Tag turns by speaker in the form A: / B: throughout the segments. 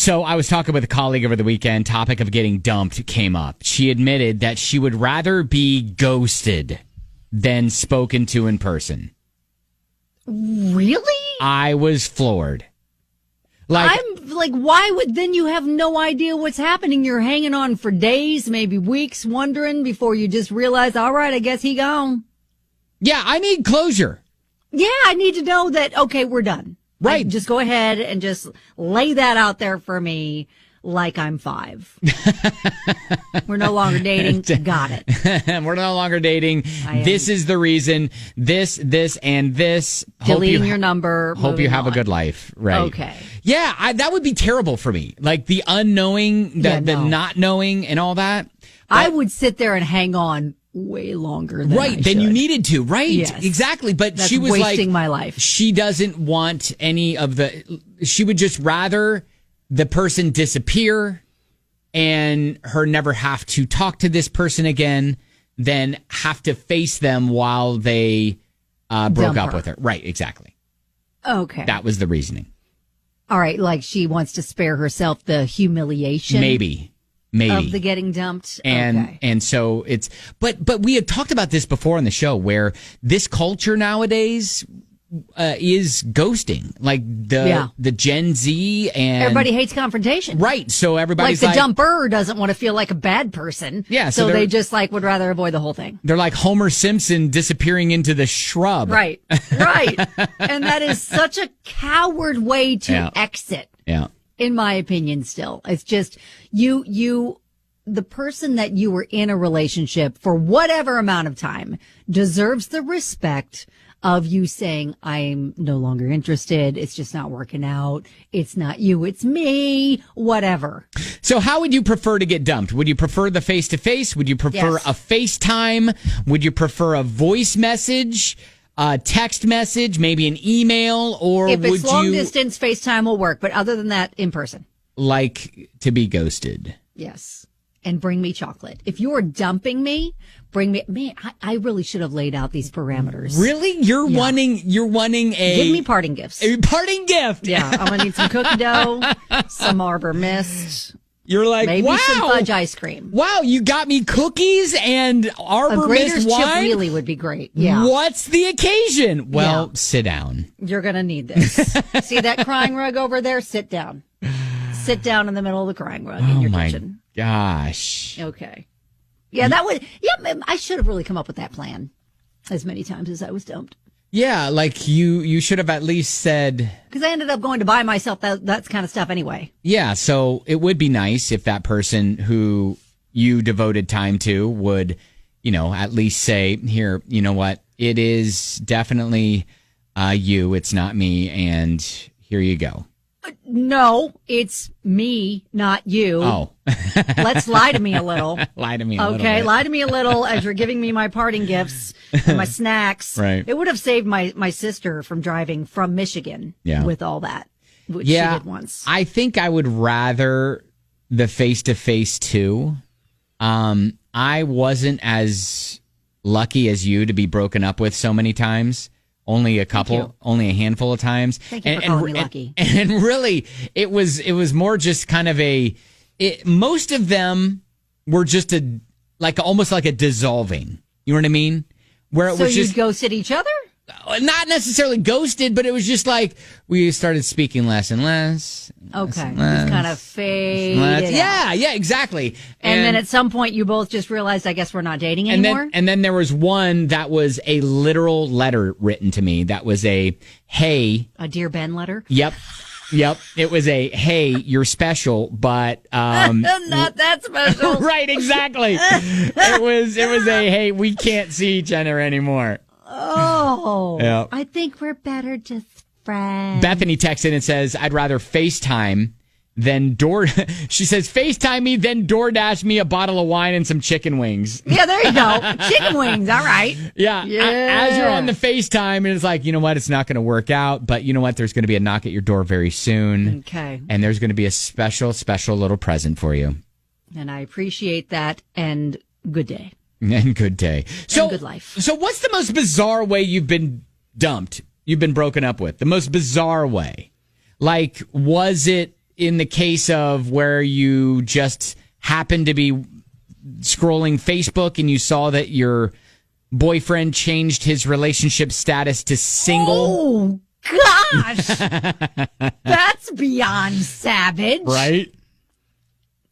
A: So I was talking with a colleague over the weekend. Topic of getting dumped came up. She admitted that she would rather be ghosted than spoken to in person.
B: Really?
A: I was floored.
B: I'm like, why would then you have no idea what's happening? You're hanging on for days, maybe weeks, wondering before you just realize, all right, I guess he gone.
A: Yeah, I need closure.
B: Yeah, I need to know that, okay, we're done.
A: Right.
B: Like, just go ahead and just lay that out there for me like I'm 5. We're no longer dating. Got it.
A: We're no longer dating. This is the reason. This, and this.
B: Deleting your number.
A: Hope you have a good life. Right.
B: Okay.
A: Yeah, that would be terrible for me. Like the unknowing, the not knowing and all that.
B: I would sit there and hang on way longer than I
A: than you needed to, right?
B: Yes.
A: Exactly. But
B: That's
A: she was
B: wasting my life.
A: She doesn't want any of she would just rather the person disappear and her never have to talk to this person again than have to face them while they broke up with her. Right, exactly.
B: Okay.
A: That was the reasoning.
B: All right, like she wants to spare herself the humiliation.
A: Maybe.
B: Of the getting dumped.
A: And so it's but we had talked about this before on the show where this culture nowadays is ghosting, like the Gen Z, and
B: everybody hates confrontation,
A: right? So everybody's
B: like the dumper doesn't want to feel like a bad person, so they just would rather avoid the whole thing.
A: They're like Homer Simpson disappearing into the shrub,
B: right? And that is such a coward way to exit.
A: Yeah,
B: in my opinion, still, it's just the person that you were in a relationship for whatever amount of time deserves the respect of you saying, I'm no longer interested. It's just not working out. It's not you. It's me. Whatever.
A: So how would you prefer to get dumped? Would you prefer the face-to-face? Would you prefer a FaceTime? Would you prefer a voice message, a text message, maybe an email? Or
B: if it's long distance, FaceTime will work. But other than that, in person.
A: Like to be ghosted.
B: Yes. And bring me chocolate. If you're dumping me, bring me. Man, I really should have laid out these parameters.
A: Really? You're wanting a.
B: Give me parting gifts.
A: A parting gift.
B: Yeah, I'm gonna need some cookie dough, some Arbor Mist.
A: You're like,
B: maybe some fudge ice cream.
A: Wow, you got me cookies and Arbor Mist wine.
B: Chip really would be great. Yeah.
A: What's the occasion? Well, sit down.
B: You're gonna need this. See that crying rug over there? Sit down. Sit down in the middle of the crying rug in your kitchen.
A: Gosh.
B: Okay. Yeah, that would. Yeah, I should have really come up with that plan as many times as I was dumped.
A: Yeah, like you should have at least said.
B: Because I ended up going to buy myself that kind of stuff anyway.
A: Yeah, so it would be nice if that person who you devoted time to would, at least say, here, you know what? It is definitely you. It's not me. And here you go.
B: No, it's me, not you.
A: Oh.
B: Let's lie to me a little.
A: Lie to me a little.
B: Okay, lie to me a little as you're giving me my parting gifts and my snacks.
A: Right.
B: It would have saved my sister from driving from Michigan with all that, which she did once.
A: I think I would rather the face-to-face too. I wasn't as lucky as you to be broken up with so many times. Only a couple, only a handful of times.
B: Thank you for calling me lucky.
A: And really, it was more just kind of most of them were just almost like a dissolving. You know what I mean? Where it was just
B: you'd ghosted each other?
A: Not necessarily ghosted, but it was just like we started speaking less and less.
B: Okay. Just kind of faded.
A: Yeah, exactly.
B: And then at some point you both just realized, I guess we're not dating anymore.
A: And then there was one that was a literal letter written to me that was a
B: Dear Ben letter?
A: Yep. It was a, hey, you're special, but
B: not that special.
A: Right, exactly. It was a, hey, we can't see each other anymore.
B: Oh,
A: yeah.
B: I think we're better just friends.
A: Bethany texts in and says, I'd rather FaceTime than she says, FaceTime me, then DoorDash me a bottle of wine and some chicken wings.
B: Yeah, there you go. Chicken wings. All right.
A: Yeah. As you're on the FaceTime, and it's like, you know what? It's not going to work out, but you know what? There's going to be a knock at your door very soon.
B: Okay.
A: And there's going to be a special, special little present for you.
B: And I appreciate that. And good day.
A: And good day.
B: And good life.
A: So what's the most bizarre way you've been dumped? You've been broken up with? The most bizarre way? Like, was it in the case of where you just happened to be scrolling Facebook and you saw that your boyfriend changed his relationship status to single.
B: Oh, gosh. That's beyond savage.
A: Right?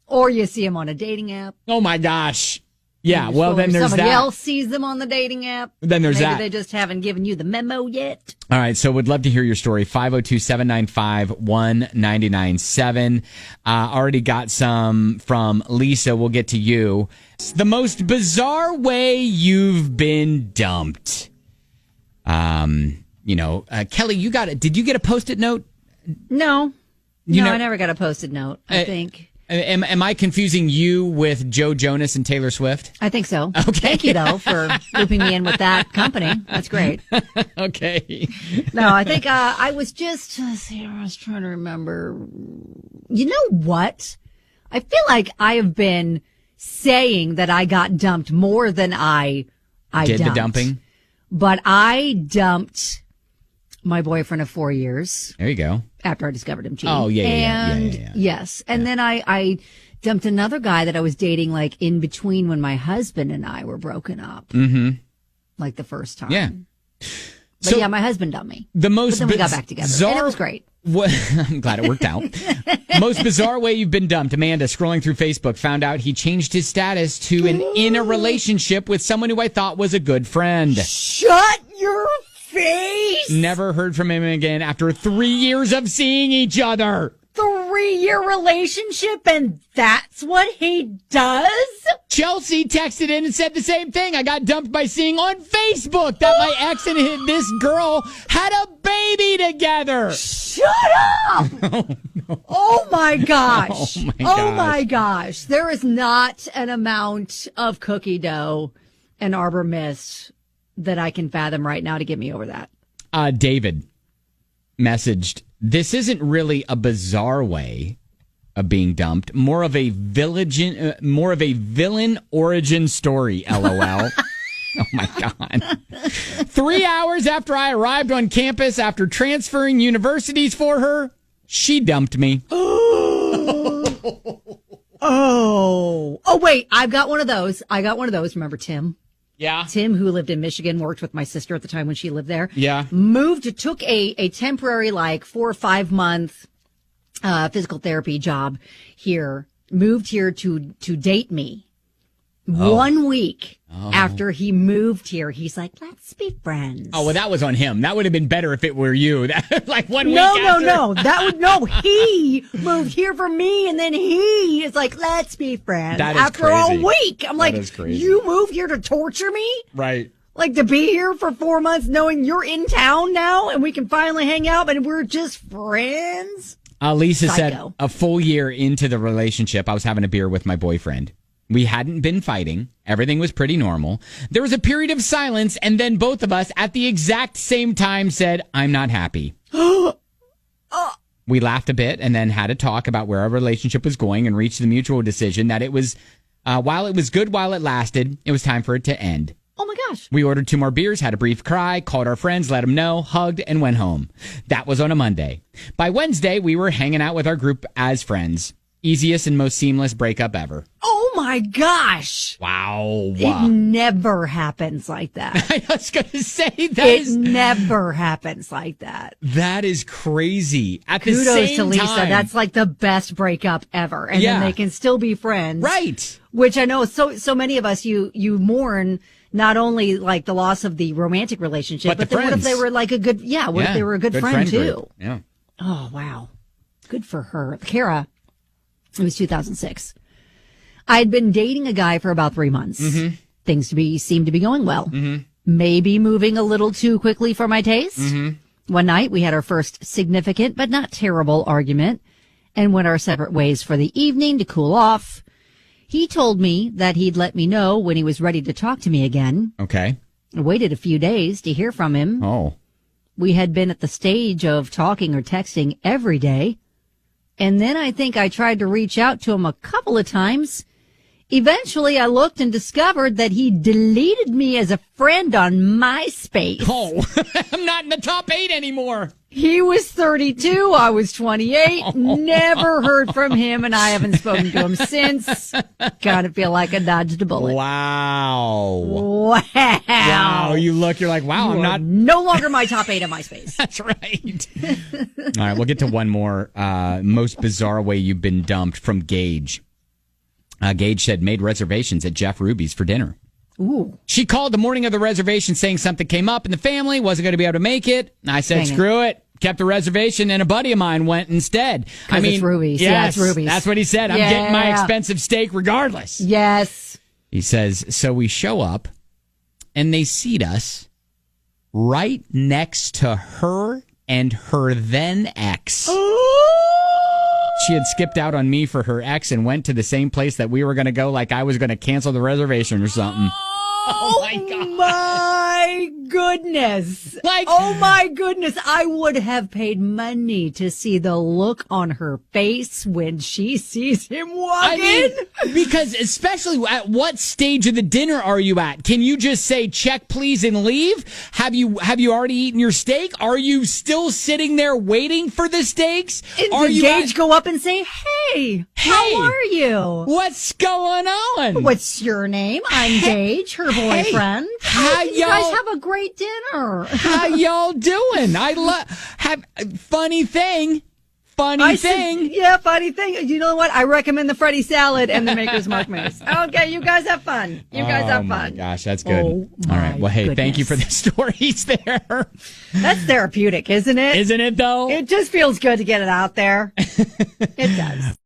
B: Or you see him on a dating app.
A: Oh, my gosh. Yeah, well, then there's
B: somebody
A: that.
B: else sees them on the dating app.
A: Then there's
B: Maybe
A: that.
B: they just haven't given you the memo yet.
A: All right, so would love to hear your story. 502-795-1997. Already got some from Lisa. We'll get to you. The most bizarre way you've been dumped. Kelly, you got it. Did you get a Post-it note?
B: No. I never got a Post-it note, I think.
A: Am I confusing you with Joe Jonas and Taylor Swift?
B: I think so.
A: Okay.
B: Thank you, though, for looping me in with that company. That's great.
A: Okay.
B: No, I think I was just, I was trying to remember. You know what? I feel like I have been saying that I got dumped more than I
A: did
B: dumped.
A: the dumping?
B: But I dumped my boyfriend of 4 years.
A: There you go.
B: After I discovered him cheating.
A: Oh, yeah.
B: And yes. And then I dumped another guy that I was dating like in between when my husband and I were broken up.
A: Mm-hmm.
B: Like the first time.
A: Yeah.
B: But yeah, my husband dumped me.
A: The most
B: but then we got back together. And it was great.
A: I'm glad it worked out. Most bizarre way you've been dumped. Amanda, scrolling through Facebook, found out he changed his status to an in a relationship with someone who I thought was a good friend.
B: Shut your face!
A: Never heard from him again after 3 years of seeing each other.
B: 3-year relationship, and that's what he does?
A: Chelsea texted in and said the same thing. I got dumped by seeing on Facebook that my ex and this girl had a baby together.
B: Shut up! Oh my gosh. Oh my gosh. There is not an amount of cookie dough and Arbor Mist that I can fathom right now to get me over that.
A: David messaged, this isn't really a bizarre way of being dumped, more of a villain origin story, LOL. Oh my God. 3 hours after I arrived on campus after transferring universities for her, she dumped me.
B: Oh, wait, I've got one of those. Remember Tim?
A: Yeah.
B: Tim, who lived in Michigan, worked with my sister at the time when she lived there.
A: Yeah.
B: Took a temporary, 4 or 5 month, physical therapy job here, moved here to date me. 1 week after he moved here, he's like, let's be friends.
A: Oh, well, that was on him. That would have been better if it were you. 1 week
B: No. He moved here for me, and then he is like, let's be friends.
A: That is
B: after
A: crazy.
B: a week. I'm like, you moved here to torture me?
A: Right.
B: Like to be here for 4 months knowing you're in town now and we can finally hang out and we're just friends?
A: Lisa
B: Psycho.
A: said a full year into the relationship, I was having a beer with my boyfriend. We hadn't been fighting. Everything was pretty normal. There was a period of silence, and then both of us at the exact same time said, I'm not happy. We laughed a bit and then had a talk about where our relationship was going and reached the mutual decision that it was, while it was good while it lasted, it was time for it to end.
B: Oh my gosh.
A: We ordered 2 more beers, had a brief cry, called our friends, let them know, hugged, and went home. That was on a Monday. By Wednesday, we were hanging out with our group as friends. Easiest and most seamless breakup ever.
B: Oh my gosh.
A: Wow.
B: It never happens like that.
A: I was going to say
B: it never happens like that.
A: That is crazy. At the
B: Kudos
A: same
B: to Lisa.
A: time,
B: That's like the best breakup ever. And then they can still be friends.
A: Right.
B: Which I know so many of us, you mourn not only like the loss of the romantic relationship, but then what if they were like a good, if they were a good friend too?
A: Group. Yeah.
B: Oh, wow. Good for her. Kara, it was 2006. I had been dating a guy for about 3 months. Mm-hmm. Things seemed to be going well. Mm-hmm. Maybe moving a little too quickly for my taste. Mm-hmm. One night we had our first significant but not terrible argument and went our separate ways for the evening to cool off. He told me that he'd let me know when he was ready to talk to me again.
A: Okay.
B: I waited a few days to hear from him.
A: Oh.
B: We had been at the stage of talking or texting every day. And then I think I tried to reach out to him a couple of times. Eventually, I looked and discovered that he deleted me as a friend on MySpace.
A: Oh, I'm not in the top 8 anymore.
B: He was 32. I was 28. Never heard from him, and I haven't spoken to him since. Kind of feel like I dodged a bullet.
A: Wow. You're like, wow, I'm not.
B: No longer my top 8 of MySpace.
A: That's right. All right, we'll get to one more. Most bizarre way you've been dumped from Gage. Gage said, made reservations at Jeff Ruby's for dinner.
B: Ooh.
A: She called the morning of the reservation saying something came up in the family, wasn't going to be able to make it. I said, screw it. Kept the reservation, and a buddy of mine went instead. I mean,
B: it's Ruby's.
A: Yes,
B: yeah, it's Ruby's.
A: That's what he said. I'm getting my expensive steak regardless.
B: Yes.
A: He says, so we show up, and they seat us right next to her and her then ex. She had skipped out on me for her ex and went to the same place that we were going to go, like I was going to cancel the reservation or something.
B: Oh my God. My goodness. Oh my goodness. I would have paid money to see the look on her face when she sees him walking.
A: Because especially at what stage of the dinner are you at? Can you just say check please and leave? Have you already eaten your steak? Are you still sitting there waiting for the steaks?
B: And did Gage go up and say, hey, how are you?
A: What's going on?
B: What's your name? I'm Gage, her boyfriend. You guys have a great dinner.
A: How y'all doing? Funny thing. Funny thing.
B: You know what? I recommend the Freddy salad and the Maker's Mark Moose. Okay, you guys have fun. Oh my
A: gosh, that's good. All right. Well, hey, thank you for the stories there.
B: That's therapeutic, isn't it?
A: Isn't it, though?
B: It just feels good to get it out there. It does.